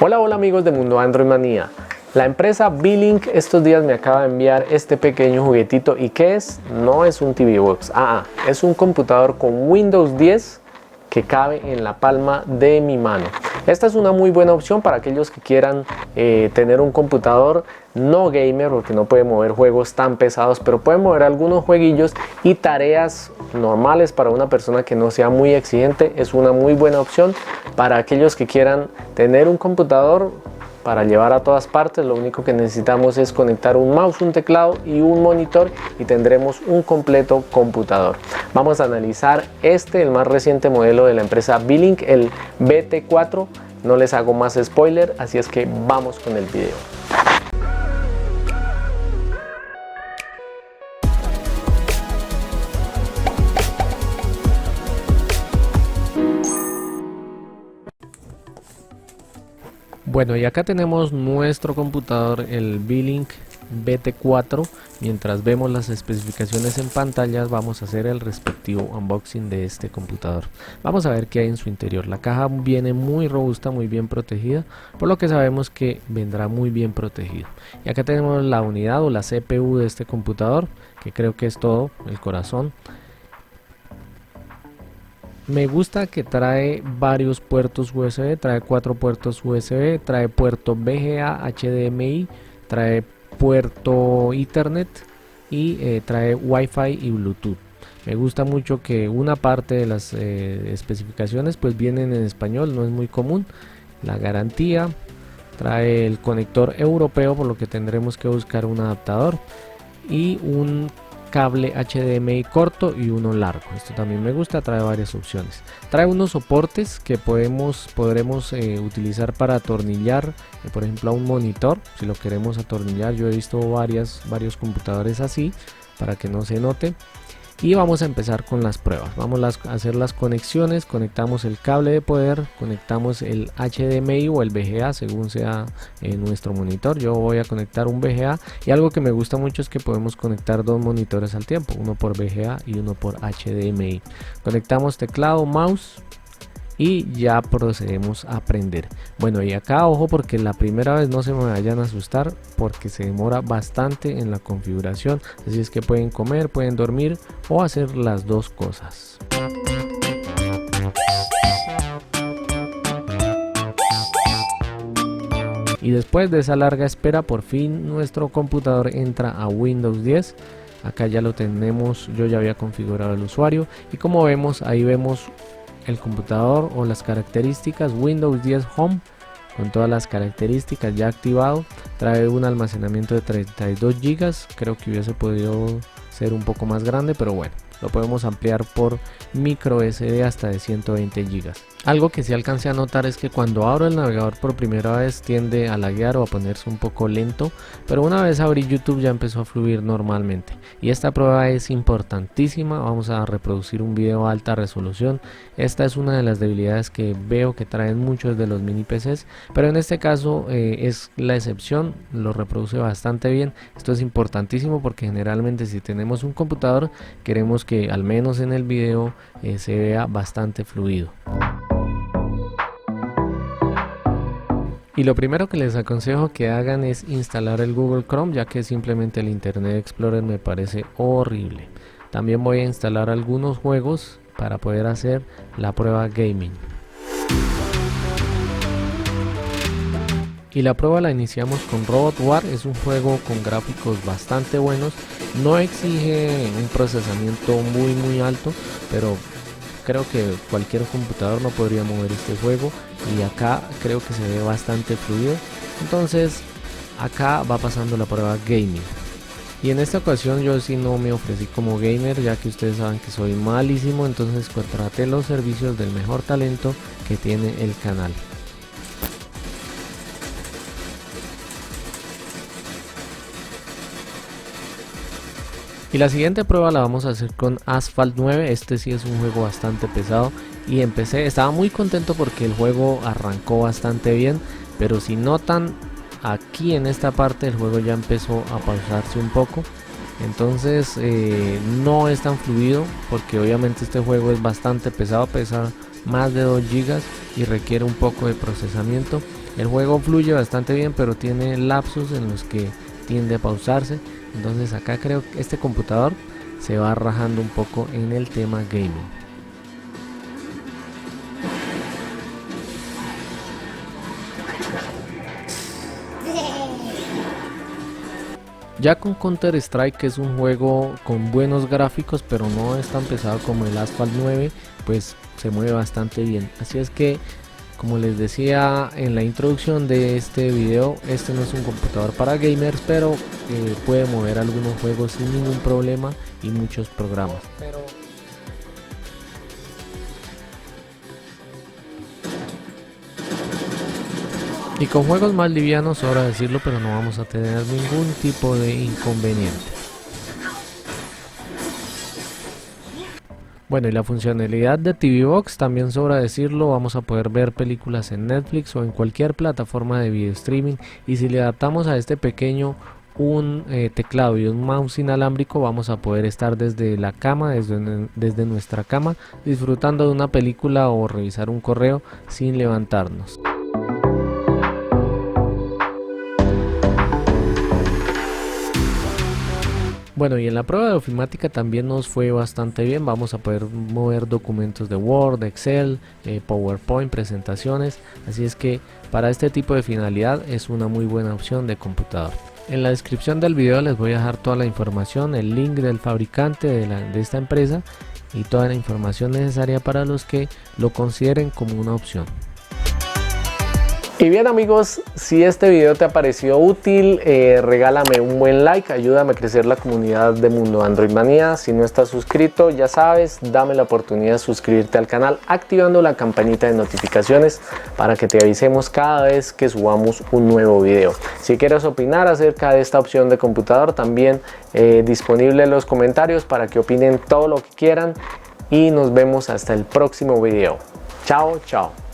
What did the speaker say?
Hola amigos de Mundo Android Manía. La empresa Beelink estos días me acaba de enviar este pequeño juguetito. ¿Y qué es? No es un TV Box, es un computador con Windows 10 que cabe en la palma de mi mano. Esta es una muy buena opción para aquellos que quieran tener un computador no gamer, porque no puede mover juegos tan pesados, pero puede mover algunos jueguillos y tareas normales para una persona que no sea muy exigente. Es una muy buena opción para aquellos que quieran tener un computador para llevar a todas partes. Lo único que necesitamos es conectar un mouse, un teclado y un monitor y tendremos un completo computador. Vamos a analizar el más reciente modelo de la empresa Beelink, el BT4. No les hago más spoiler, así es que vamos con el video. Bueno, y acá tenemos nuestro computador, el Beelink BT4. Mientras vemos las especificaciones en pantalla, vamos a hacer el respectivo unboxing de este computador. Vamos a ver qué hay en su interior. La caja viene muy robusta, muy bien protegida, por lo que sabemos que vendrá muy bien protegido. Y acá tenemos la unidad o la CPU de este computador, que creo que es todo, el corazón. Me gusta que trae varios puertos USB, trae 4 puertos USB, trae puerto VGA, HDMI, trae puerto Ethernet y trae Wi-Fi y Bluetooth. Me gusta mucho que una parte de las especificaciones pues vienen en español, no es muy común. La garantía, trae el conector europeo, por lo que tendremos que buscar un adaptador y un cable HDMI corto y uno largo. Esto también me gusta, trae varias opciones. Trae unos soportes que podremos utilizar para atornillar, por ejemplo, a un monitor, si lo queremos atornillar. Yo he visto varios computadores así, para que no se note. Y vamos a empezar con las pruebas. Vamos a hacer las conexiones. Conectamos el cable de poder, conectamos el HDMI o el VGA según sea nuestro monitor. Yo voy a conectar un VGA, y algo que me gusta mucho es que podemos conectar dos monitores al tiempo, uno por VGA y uno por HDMI. Conectamos teclado, mouse y ya procedemos a aprender. Bueno, y acá ojo, porque la primera vez no se me vayan a asustar, porque se demora bastante en la configuración, así es que pueden comer, pueden dormir o hacer las dos cosas. Y después de esa larga espera, por fin nuestro computador entra a Windows 10. Acá ya lo tenemos, yo ya había configurado el usuario, y como vemos, ahí vemos el computador o las características. Windows 10 Home con todas las características ya activado. Trae un almacenamiento de 32 GB. Creo que hubiese podido ser un poco más grande, pero bueno, lo podemos ampliar por micro SD hasta de 120 GB. Algo que sí alcancé a notar es que cuando abro el navegador por primera vez tiende a laguear o a ponerse un poco lento, pero una vez abrí YouTube ya empezó a fluir normalmente. Y esta prueba es importantísima. Vamos a reproducir un video a alta resolución. Esta es una de las debilidades que veo que traen muchos de los mini PCs, pero en este caso es la excepción. Lo reproduce bastante bien. Esto es importantísimo porque generalmente si tenemos un computador queremos que al menos en el video se vea bastante fluido. Y lo primero que les aconsejo que hagan es instalar el Google Chrome, ya que simplemente el Internet Explorer me parece horrible. También voy a instalar algunos juegos para poder hacer la prueba gaming. Y la prueba la iniciamos con Robot War. Es un juego con gráficos bastante buenos. No exige un procesamiento muy alto, pero creo que cualquier computador no podría mover este juego, y acá creo que se ve bastante fluido. Entonces acá va pasando la prueba gaming, y en esta ocasión yo sí no me ofrecí como gamer, ya que ustedes saben que soy malísimo. Entonces contraté los servicios del mejor talento que tiene el canal. Y la siguiente prueba la vamos a hacer con Asphalt 9. Este sí es un juego bastante pesado, y estaba muy contento porque el juego arrancó bastante bien, pero si notan aquí en esta parte el juego ya empezó a pausarse un poco. Entonces no es tan fluido, porque obviamente este juego es bastante pesado, pesa más de 2 GB y requiere un poco de procesamiento. El juego fluye bastante bien, pero tiene lapsos en los que tiende a pausarse. Entonces acá creo que este computador se va rajando un poco en el tema gaming. Ya con Counter Strike, que es un juego con buenos gráficos pero no es tan pesado como el Asphalt 9, pues se mueve bastante bien. Así es que, como les decía en la introducción de este video, este no es un computador para gamers, pero puede mover algunos juegos sin ningún problema y muchos programas. Y con juegos más livianos, sobra decirlo, pero no vamos a tener ningún tipo de inconveniente. Bueno, y la funcionalidad de TV Box también sobra decirlo, vamos a poder ver películas en Netflix o en cualquier plataforma de video streaming, y si le adaptamos a este pequeño un teclado y un mouse inalámbrico, vamos a poder estar desde la cama, desde nuestra cama, disfrutando de una película o revisar un correo sin levantarnos. Bueno, y en la prueba de ofimática también nos fue bastante bien. Vamos a poder mover documentos de Word, Excel, PowerPoint, presentaciones. Así es que para este tipo de finalidad es una muy buena opción de computador. En la descripción del video les voy a dejar toda la información, el link del fabricante de esta empresa y toda la información necesaria para los que lo consideren como una opción. Y bien amigos, si este video te ha parecido útil, regálame un buen like, ayúdame a crecer la comunidad de Mundo Android Manía. Si no estás suscrito, ya sabes, dame la oportunidad de suscribirte al canal activando la campanita de notificaciones para que te avisemos cada vez que subamos un nuevo video. Si quieres opinar acerca de esta opción de computador, también disponible en los comentarios para que opinen todo lo que quieran, y nos vemos hasta el próximo video. Chao, chao.